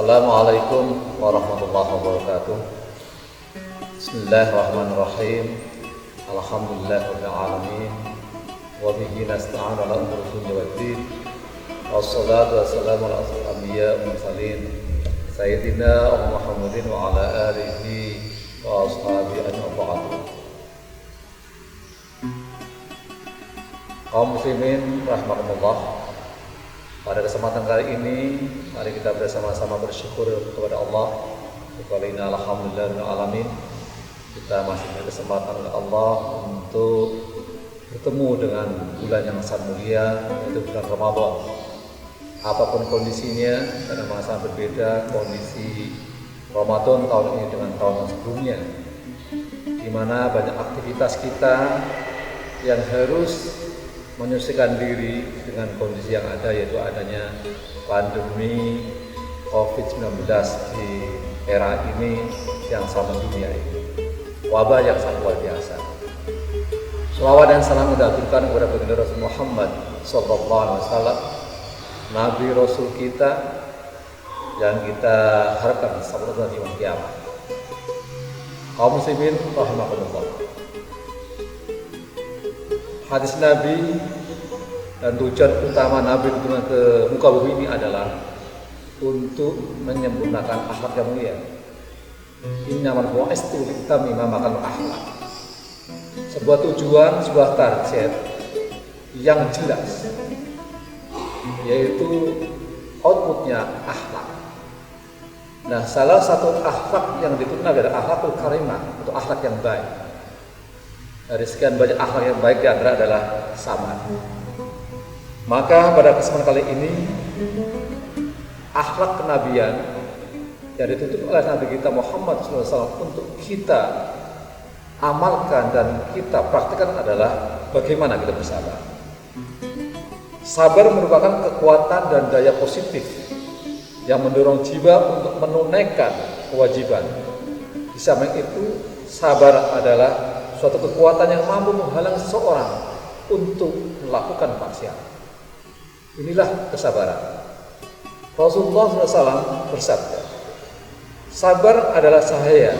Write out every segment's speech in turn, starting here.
Assalamualaikum warahmatullahi wabarakatuh. Bismillahirrahmanirrahim. Alhamdulillahirabbil alamin. Wa bihi nasta'inu ala umuri dunya waddin. Wassalatu wassalamu ala asyrofil anbiya'i wal mursalin sayyidina Muhammadin wa ala alihi wa ashabihi ajma'in. Kaum muslimin rahimakumullah. Pada kesempatan kali ini, mari kita bersama-sama bersyukur kepada Allah. Qulina alhamdulillahil alamin. Kita masih berkesempatan oleh Allah untuk bertemu dengan bulan yang sangat mulia, yaitu bulan Ramadan. Apapun kondisinya, karena masa berbeda kondisi Ramadan tahun ini dengan tahun yang sebelumnya, di mana banyak aktivitas kita yang harus menyesuaikan diri dengan kondisi yang ada, yaitu adanya pandemi COVID-19 di era ini yang sama dunia ini, wabah yang sangat luar biasa. Shalawat dan salam kita aturkan kepada baginda Rasul Muhammad SAW, Nabi Rasul kita yang kita harapkan sampai di yaumul kiamat. Kaum muslimin rahimakumullah. Hadis Nabi dan tujuan utama Nabi turun ke muka bumi ini adalah untuk menyempurnakan akhlak yang mulia. Innamal bu'istu liutammima makarimul akhlak. Sebuah tujuan, sebuah target yang jelas, yaitu outputnya akhlak. Nah, salah satu akhlak yang dituntut adalah akhlakul karimah, atau akhlak yang baik. Dari sekian banyak akhlak yang baik di antara adalah sabar. Maka pada kesempatan kali ini, akhlak kenabian yang dituntut oleh Nabi kita Muhammad SAW untuk kita amalkan dan kita praktikkan adalah bagaimana kita bersabar. Sabar merupakan kekuatan dan daya positif yang mendorong jiwa untuk menunaikan kewajiban. Di samping itu, sabar adalah suatu kekuatan yang mampu menghalang seseorang untuk melakukan maksiat. Inilah kesabaran. Rasulullah SAW bersabda, sabar adalah cahaya.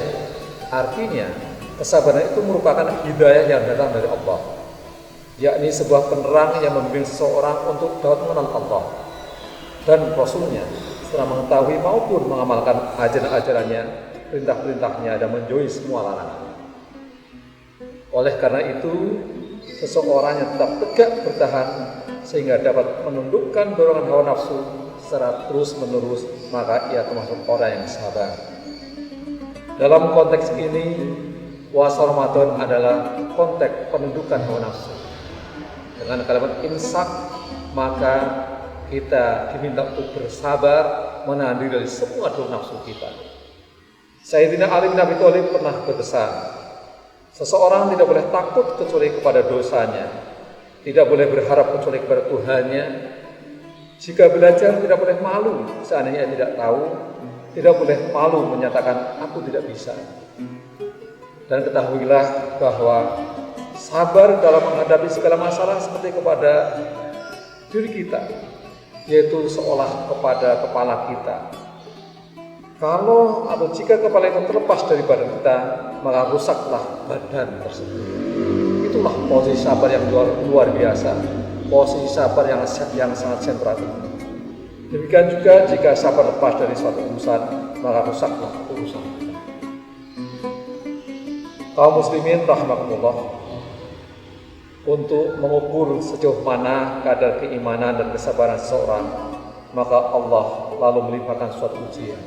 Artinya, kesabaran itu merupakan hidayah yang datang dari Allah, yakni sebuah penerang yang membimbing seseorang untuk dapat mengenal Allah dan Rasulnya setelah mengetahui maupun mengamalkan ajaran-ajarannya, perintah-perintahnya, dan menjauhi semua larangan. Oleh karena itu, seseorang yang tetap tegak bertahan sehingga dapat menundukkan dorongan hawa nafsu secara terus-menerus, maka ia termasuk orang yang sabar. Dalam konteks ini, puasa Ramadan adalah konteks penundukan hawa nafsu. Dengan kalimat imsak, maka kita diminta untuk bersabar menahan diri dari semua dorongan nafsu kita. Sayyidina Ali bin Abi Thalib pernah berpesan, seseorang tidak boleh takut kecuali kepada dosanya, tidak boleh berharap kecuali kepada Tuhannya. Jika belajar tidak boleh malu seandainya tidak tahu, tidak boleh malu menyatakan aku tidak bisa. Dan ketahuilah bahwa sabar dalam menghadapi segala masalah seperti kepada diri kita, yaitu seolah kepada kepala kita. Kalau atau jika kepala itu terlepas dari badan kita, maka rusaklah badan tersebut. Itulah posisi sabar yang luar biasa, posisi sabar yang sangat sentral. Demikian juga jika sabar lepas dari suatu urusan, maka rusaklah urusan. Kaum muslimin rahimakumullah, untuk mengukur sejauh mana kadar keimanan dan kesabaran seseorang, maka Allah lalu melimpahkan suatu ujian.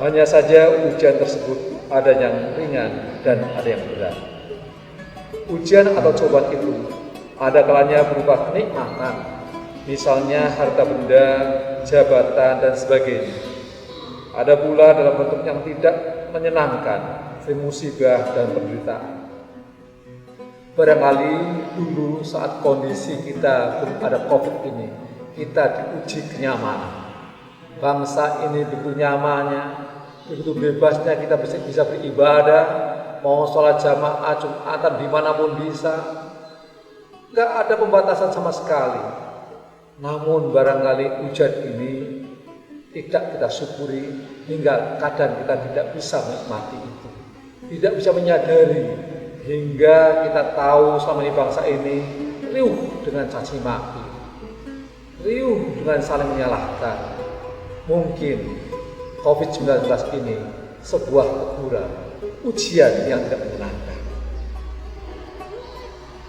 Hanya saja ujian tersebut ada yang ringan dan ada yang berat. Ujian atau cobaan itu ada kalanya berupa kenikmatan, misalnya harta benda, jabatan, dan sebagainya. Ada pula dalam bentuk yang tidak menyenangkan, seperti musibah dan penderitaan. Barangkali dulu saat kondisi kita belum ada COVID ini, kita diuji kenyamanan. Bangsa ini begitu nyamannya, begitu bebasnya kita bisa beribadah, mau sholat jamaah, Jumatan dimanapun bisa, nggak ada pembatasan sama sekali. Namun barangkali ujian ini tidak kita syukuri hingga kadang kita tidak bisa menikmati itu, tidak bisa menyadari hingga kita tahu selama ini bangsa ini riuh dengan caci maki, riuh dengan saling menyalahkan. Mungkin COVID-19 ini sebuah teguran, ujian yang tidak menyenangkan.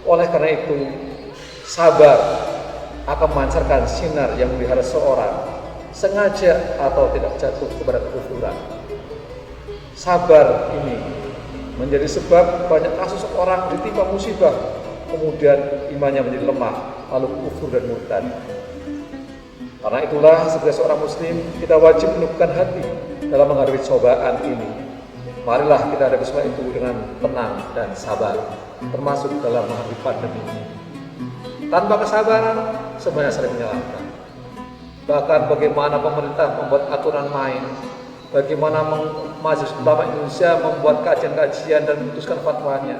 Oleh karena itu, sabar akan memancarkan sinar yang memelihara seorang sengaja atau tidak jatuh kepada kekufuran. Sabar ini menjadi sebab banyak kasus orang ditimpa musibah, kemudian imannya menjadi lemah, lalu kufur dan murtad. Karena itulah sebagai seorang muslim, kita wajib menundukkan hati dalam menghadapi cobaan ini. Marilah kita hadapi semua itu dengan tenang dan sabar, termasuk dalam menghadapi pandemi ini. Tanpa kesabaran, semuanya saling menyalahkan. Bahkan bagaimana pemerintah membuat aturan main, bagaimana Majelis Ulama Indonesia membuat kajian-kajian dan memutuskan fatwanya,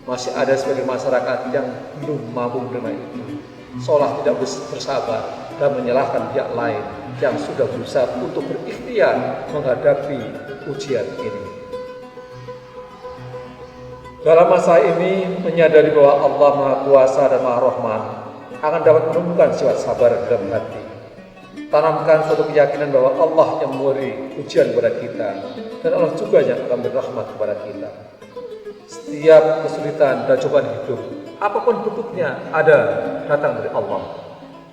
masih ada sebagian masyarakat yang belum mampu menerima itu, seolah tidak bersabar dan menyalahkan pihak lain yang sudah berusaha untuk berikhtiar menghadapi ujian ini. Dalam masa ini, menyadari bahwa Allah Maha Kuasa dan Maha Rahman akan dapat menumbuhkan sifat sabar dalam hati. Tanamkan suatu keyakinan bahwa Allah yang memberi ujian kepada kita dan Allah juga yang akan berrahmat kepada kita. Setiap kesulitan dan cobaan hidup, apapun bentuknya, ada datang dari Allah.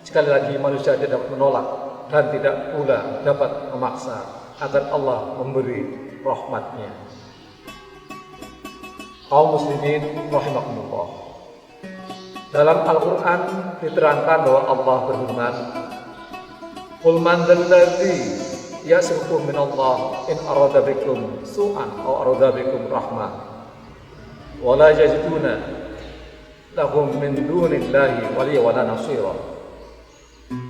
Sekali lagi, manusia tidak dapat menolak dan tidak pula dapat memaksa agar Allah memberi rahmatnya. Kaum muslimin rahimakumullah. Dalam Al-Quran diterangkan bahwa Allah berfirman, "Qul man dzalladzi yasrukum min Allah in arada bikum su'an aw arada bikum rahmah wa la yajiduna lahum min dunillahi waliyya wa la nasira."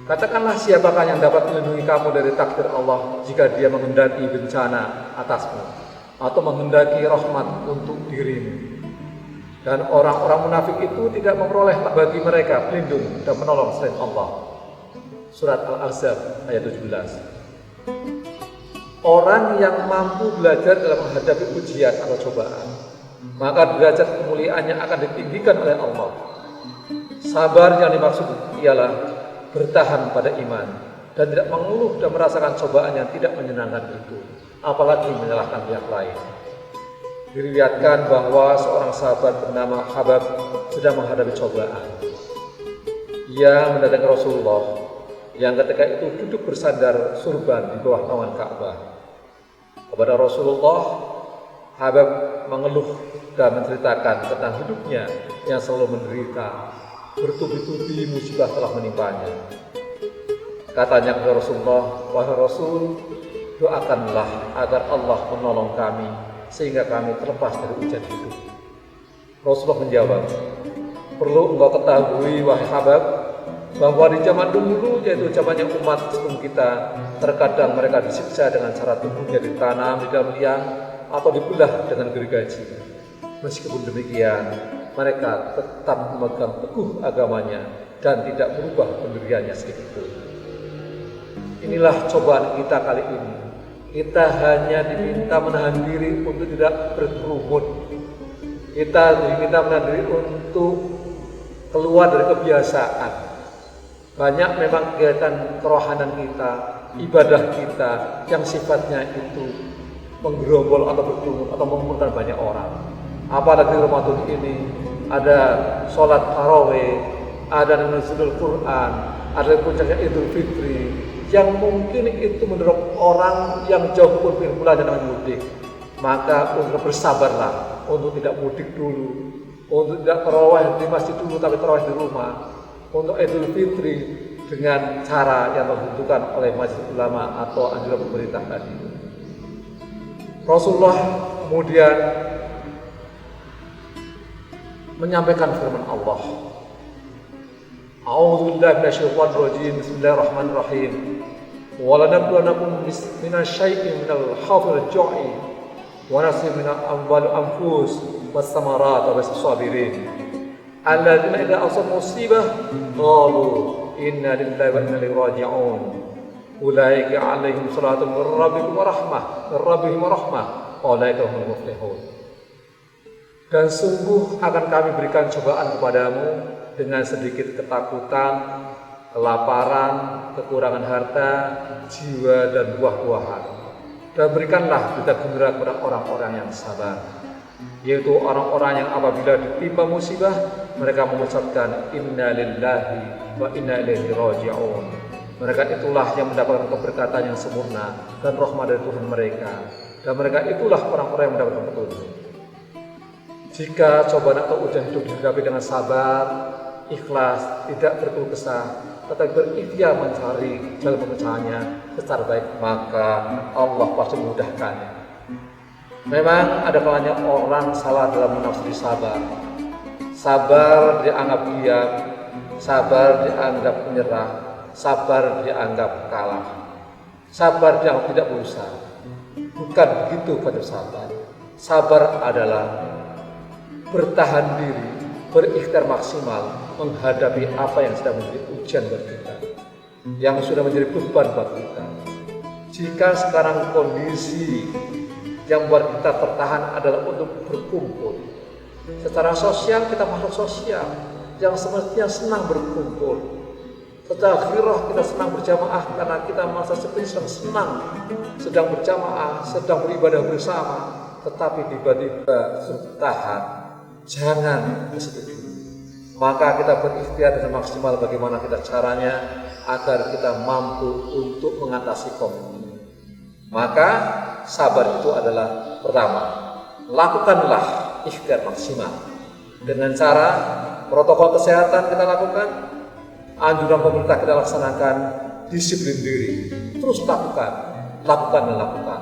Katakanlah, siapakah yang dapat melindungi kamu dari takdir Allah jika dia menghendaki bencana atasmu atau menghendaki rahmat untuk dirimu. Dan orang-orang munafik itu tidak memperoleh bagi mereka pelindung dan menolong selain Allah. Surat Al-Ahzab ayat 17. Orang yang mampu belajar dalam menghadapi ujian atau cobaan, maka derajat kemuliaannya akan ditinggikan oleh Allah. Sabar yang dimaksud ialah bertahan pada iman dan tidak mengeluh dan merasakan cobaan yang tidak menyenangkan itu, apalagi menyalahkan pihak lain. Diriwayatkan bahwa seorang sahabat bernama Habab sedang menghadapi cobaan. Ia mendatangi Rasulullah yang ketika itu duduk bersandar surban di bawah naungan Ka'bah. Kepada Rasulullah, Habab mengeluh dan menceritakan tentang hidupnya yang selalu menderita, bertubi-tubi musibah telah menimpanya. Katanya kepada Rasulullah, "Wahai Rasul, doakanlah agar Allah menolong kami sehingga kami terlepas dari ujian hidup." Rasulullah menjawab, "Perlu engkau ketahui, wahai Habab, bahwa di zaman dulu, yaitu zamannya umat sebelum kita, terkadang mereka disiksa dengan cara tubuhnya ditanam di dalam liang atau dibelah dengan gergaji. Meskipun demikian, mereka tetap memegang teguh agamanya dan tidak berubah pendiriannya sedikitpun." Inilah cobaan kita kali ini. Kita hanya diminta menahan diri untuk tidak berkerumun. Kita diminta menahan diri untuk keluar dari kebiasaan. Banyak memang kegiatan kerohanian kita, ibadah kita yang sifatnya itu menggerombol atau berkerumun atau mengumpulkan banyak orang. Apalagi Ramadan ini ada sholat tarawih, ada nuzulul Quran, ada puncaknya Idul Fitri, yang mungkin itu mendorong orang yang jauh pun bulan dan mudik. Maka untuk bersabarlah, untuk tidak mudik dulu, untuk tidak tarawih di masjid dulu tapi tarawih di rumah, untuk Idul Fitri dengan cara yang ditentukan oleh Majelis Ulama atau anjuran pemerintah tadi. Rasulullah kemudian menyampaikan firman Allah, "A'udzubillahi minasyaitonir rajim. Bismillahirrahmanirrahim. Wa lanabluwannakum minasyai'in minal khawfi wal ju'i wa naqsin minal amwali wal anfus was samarat wa bashir sabirin alladzina idza asabu musibah qalu inna lillahi wa inna ilaihi raji'un ulaika 'alaihim salatu min rabbihim wa rahmah ulaika humul muflihun. Dan sungguh akan kami berikan cobaan kepadamu dengan sedikit ketakutan, kelaparan, kekurangan harta, jiwa dan buah-buahan. Dan berikanlah berita gembira kepada orang-orang yang sabar, yaitu orang-orang yang apabila ditimpa musibah mereka mengucapkan inna lillahi wa inna ilaihi raji'un. Mereka itulah yang mendapatkan keberkatan yang sempurna dan rahmat dari Tuhan mereka, dan mereka itulah orang-orang yang mendapatkan petunjuk. Jika cobaan atau ujian hidup dihadapi dengan sabar, ikhlas, tidak berkeluh kesah, tetapi berikhtiar mencari jalan pemecahannya secara baik, maka Allah pasti memudahkannya. Memang ada kalanya orang salah dalam menafsiri sabar. Sabar dianggap diam, sabar dianggap menyerah, sabar dianggap kalah, sabar dianggap tidak berusaha. Bukan begitu konsep sabar. Sabar adalah bertahan diri, berikhtiar maksimal menghadapi apa yang sedang menjadi ujian buat kita, yang sudah menjadi beban buat kita. Jika sekarang kondisi yang buat kita tertahan adalah untuk berkumpul, secara sosial kita makhluk sosial yang semestinya senang berkumpul. Secara khirah kita senang berjamaah karena kita masa seperti sedang berjamaah, sedang beribadah bersama. Tetapi tiba-tiba suruh tahan, jangan begitu. Maka kita berikhtiar dengan maksimal bagaimana kita caranya agar kita mampu untuk mengatasi COVID ini. Maka sabar itu adalah pertama, lakukanlah ikhtiar maksimal dengan cara protokol kesehatan kita lakukan, anjuran pemerintah kita laksanakan, disiplin diri, terus lakukan dan lakukan.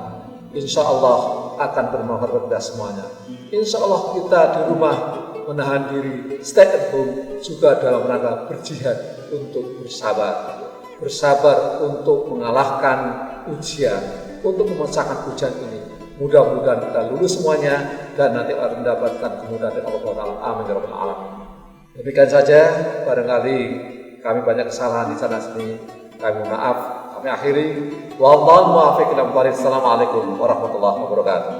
Insya Allah akan bermanfaat kepada semuanya. Insya Allah kita di rumah menahan diri, stay at home, juga dalam rangka berjihad untuk bersabar untuk mengalahkan ujian, untuk memecahkan ujian ini. Mudah-mudahan kita lulus semuanya dan nanti akan mendapatkan kemudahan dari Allah Taala. Amin ya rabbal alamin. Demikian saja, barangkali kami banyak kesalahan di sana sini, kami maaf. Kami akhiri. Wallahu muwaffiq ila aqwamit thoriq. Assalamualaikum warahmatullahi wabarakatuh.